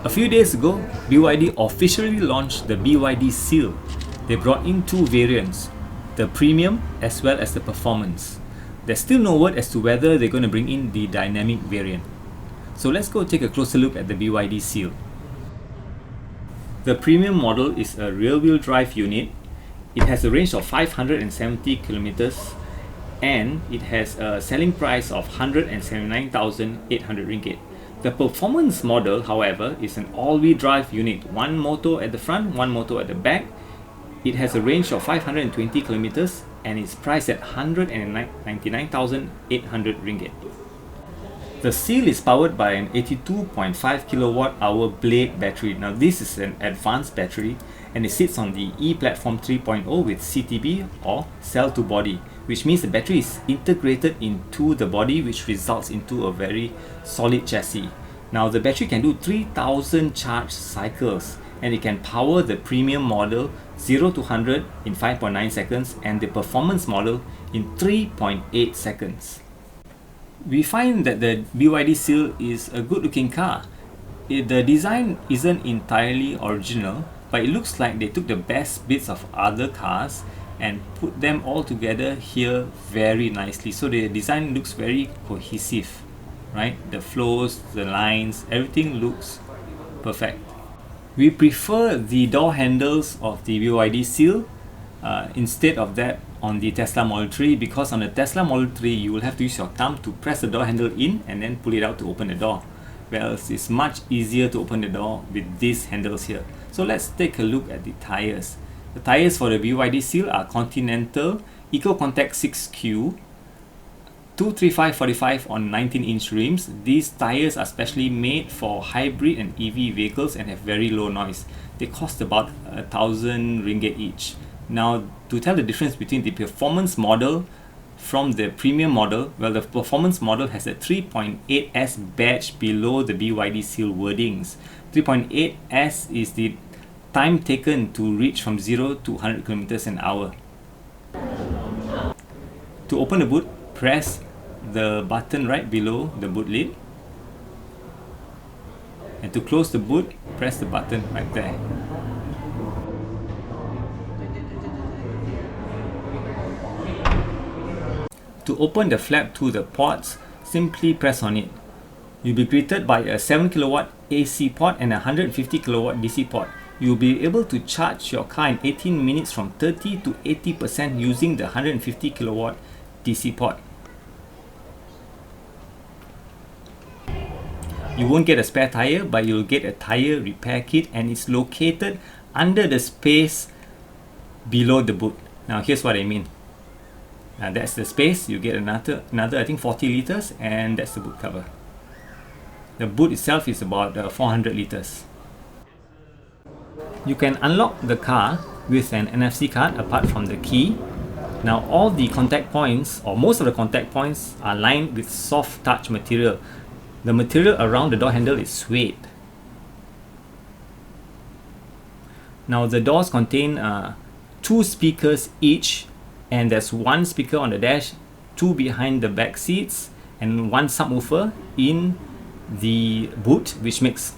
A few days ago, BYD officially launched the BYD Seal. They brought in two variants, the premium as well as the performance. There's still no word as to whether they're going to bring in the dynamic variant. So let's go take a closer look at the BYD Seal. The premium model is a rear-wheel drive unit. It has a range of 570 kilometers and it has a selling price of 179,800 ringgit. The performance model, however, is an all-wheel drive unit, one motor at the front, one motor at the back. It has a range of 520 kilometers and it's priced at 199,800 ringgit. The Seal is powered by an 82.5 kilowatt hour blade battery. Now this is an advanced battery and it sits on the E-Platform 3.0 with CTB or cell to body, which means the battery is integrated into the body, which results into a very solid chassis. Now the battery can do 3000 charge cycles and it can power the premium model 0 to 100 in 5.9 seconds and the performance model in 3.8 seconds. We find that the BYD Seal is a good looking car. The design isn't entirely original, but it looks like they took the best bits of other cars and put them all together here very nicely. So the design looks very cohesive, right? The flows, the lines, everything looks perfect. We prefer the door handles of the BYD Seal instead of that on the Tesla Model 3, because on the Tesla Model 3 you will have to use your thumb to press the door handle in and then pull it out to open the door. Whereas it's much easier to open the door with these handles here. So let's take a look at the tires. The tires for the BYD Seal are Continental Eco Contact 6Q 235/45 on 19-inch rims. These tires are specially made for hybrid and EV vehicles and have very low noise. They cost about 1,000 ringgit each. Now, to tell the difference between the performance model from the premium model, well, the performance model has a 3.8S badge below the BYD Seal wordings. 3.8S is the time taken to reach from 0 to 100 kilometers an hour. To open the boot, press the button right below the boot lid. And to close the boot, press the button right there. To open the flap to the ports, simply press on it. You'll be greeted by a 7 kilowatt AC port and a 150 kilowatt DC port. You'll be able to charge your car in 18 minutes from 30 to 80% using the 150 kilowatt DC port. You won't get a spare tire, but you'll get a tire repair kit and it's located under the space below the boot. Now here's what I mean. That's the space. You get another I think 40 liters, and that's the boot cover. The boot itself is about 400 liters. You can unlock the car with an NFC card apart from the key. Now all the contact points, or most of the contact points, are lined with soft touch material. The material around the door handle is suede. Now the doors contain 2 speakers each, and there's 1 speaker on the dash, 2 behind the back seats, and 1 subwoofer in the boot, which makes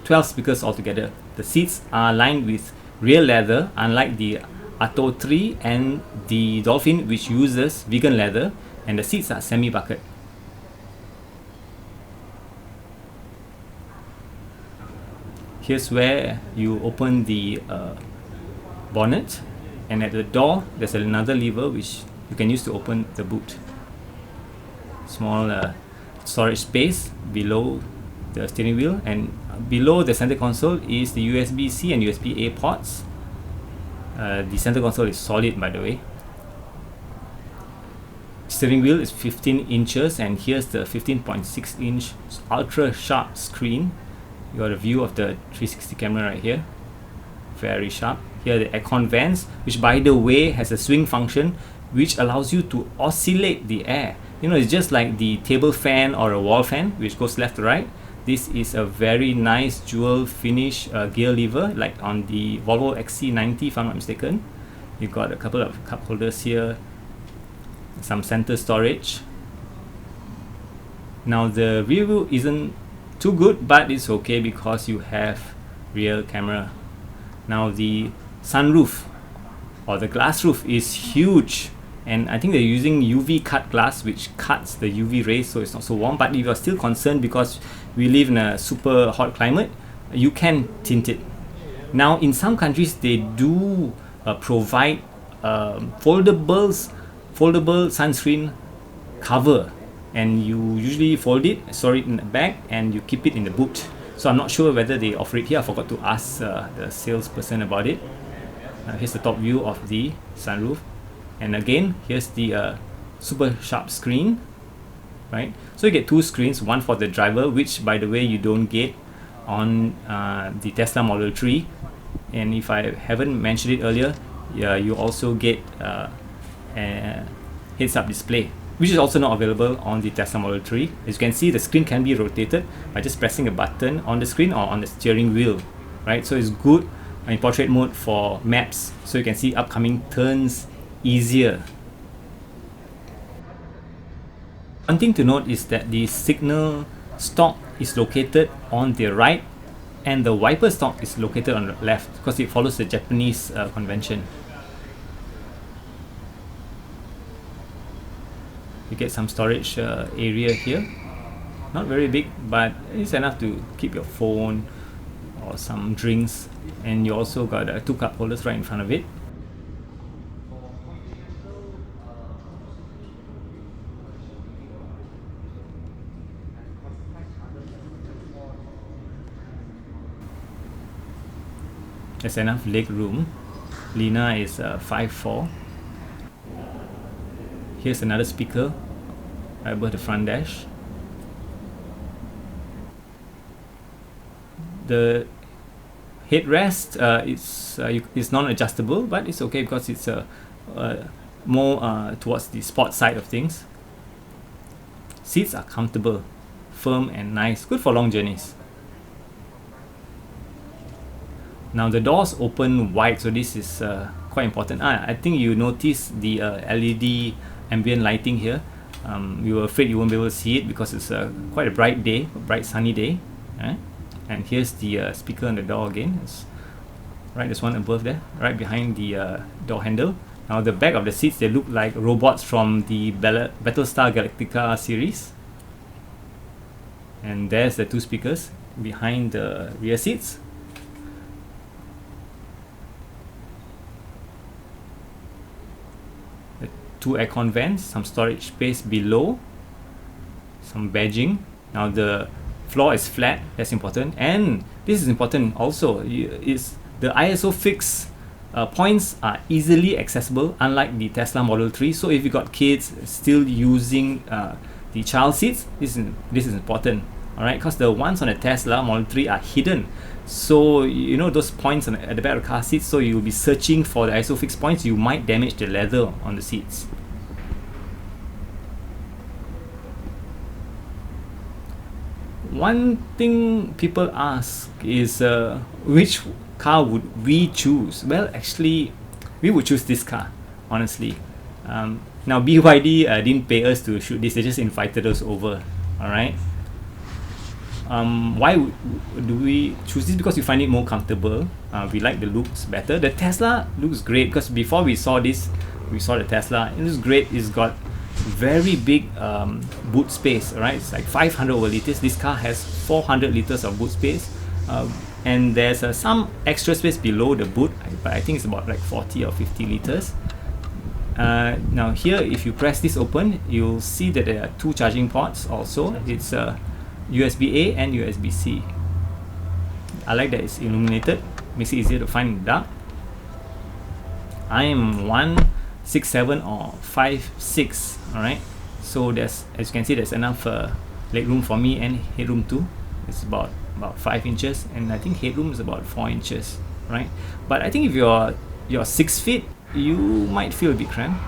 12 speakers altogether. The seats are lined with real leather, unlike the Atto 3 and the Dolphin, which uses vegan leather, and the seats are semi-bucket. Here's where you open the bonnet, and at the door there's another lever which you can use to open the boot. Small storage space below the steering wheel, and below the center console is the USB-C and USB-A ports. The center console is solid, by the way. Steering wheel is 15 inches, and here's the 15.6 inch ultra sharp screen. You got a view of the 360 camera right here, very sharp. Here the aircon vents, which by the way has a swing function which allows you to oscillate the air. You know, it's just like the table fan or a wall fan which goes left to right. This is a very nice dual finish gear lever, like on the Volvo XC90 if I'm not mistaken. You've got a couple of cup holders here, some center storage. Now the rear wheel isn't too good, but it's okay because you have rear camera. Now the sunroof or the glass roof is huge, and I think they're using UV cut glass, which cuts the UV rays so it's not so warm. But if you're still concerned because we live in a super hot climate, you can tint it. Now in some countries they do provide foldable sunscreen cover, and you usually fold it, store it in the bag, and you keep it in the boot. So I'm not sure whether they offer it here. I forgot to ask the salesperson about it. Here's the top view of the sunroof, and again here's the super sharp screen, right? So you get two screens, one for the driver, which by the way you don't get on the Tesla Model 3, and if I haven't mentioned it earlier, you also get a heads-up display, which is also not available on the Tesla Model 3. As you can see, the screen can be rotated by just pressing a button on the screen or on the steering wheel, right? So it's good in portrait mode for maps, so you can see upcoming turns easier. One thing to note is that the signal stalk is located on the right and the wiper stalk is located on the left because it follows the Japanese convention. You get some storage area here, not very big, but it's enough to keep your phone or some drinks, and you also got two cup holders right in front of it. There's enough leg room. Lina is 5'4". Here's another speaker right above the front dash. The headrest is non-adjustable, but it's okay because it's more towards the sport side of things. Seats are comfortable, firm and nice, good for long journeys. Now the doors open wide, so this is quite important. I think you notice the LED ambient lighting here. We were afraid you won't be able to see it because it's quite a bright day, a bright sunny day. And here's the speaker on the door again. There's one above there, right behind the door handle. Now the back of the seats, they look like robots from the Battlestar Galactica series. And there's the two speakers behind the rear seats. The two aircon vents, some storage space below, some badging. Now the floor is flat, that's important, and this is important also, is the ISO fix points are easily accessible, unlike the Tesla Model 3. So if you got kids still using the child seats, this is important, alright, because the ones on the Tesla Model 3 are hidden. So you know those points at the back of the car seats, so you'll be searching for the ISO fix points, you might damage the leather on the seats. One thing people ask is which car would we choose? Well, actually, we would choose this car, honestly. Now, BYD didn't pay us to shoot this, they just invited us over, alright? Why do we choose this? Because we find it more comfortable. We like the looks better. The Tesla looks great because before we saw this, we saw the Tesla. It looks great. It's got very big boot space, right? It's like 500 over liters. This car has 400 liters of boot space, and there's some extra space below the boot, but I think it's about like 40 or 50 liters. Now here, if you press this open, you'll see that there are two charging ports also. It's USB-A and USB-C. I like that it's illuminated, makes it easier to find in the dark. I am 167 or 5'6", alright, so there's, as you can see, there's enough leg room for me and headroom too. It's about 5 inches, and I think headroom is about 4 inches, right? But I think if you're 6 feet, you might feel a bit cramped.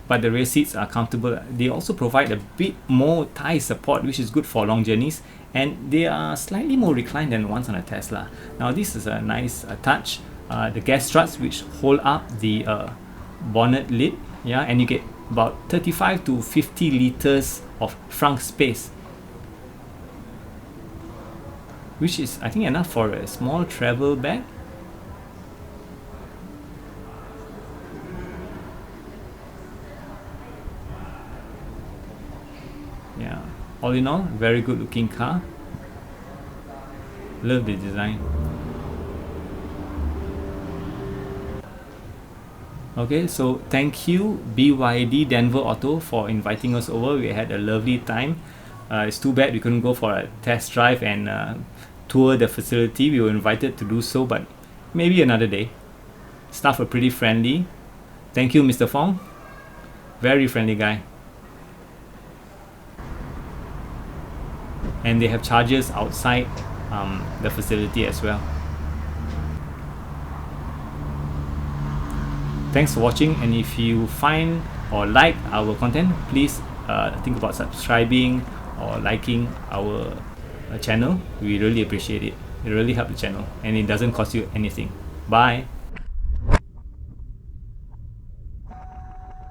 But the rear seats are comfortable. They also provide a bit more thigh support, which is good for long journeys, and they are slightly more reclined than the ones on a Tesla. Now this is a nice touch. The gas struts which hold up the bonnet lid, yeah, and you get about 35 to 50 liters of trunk space, which is I think enough for a small travel bag. Yeah, all in all, very good looking car. Love the design. Okay, so thank you BYD Denver Auto for inviting us over. We had a lovely time. It's too bad we couldn't go for a test drive and tour the facility. We were invited to do so, but maybe another day. Staff were pretty friendly. Thank you, Mr. Fong. Very friendly guy. And they have chargers outside the facility as well. Thanks for watching, and if you find or like our content, please think about subscribing or liking our channel. We really appreciate it. It really helps the channel and it doesn't cost you anything. Bye.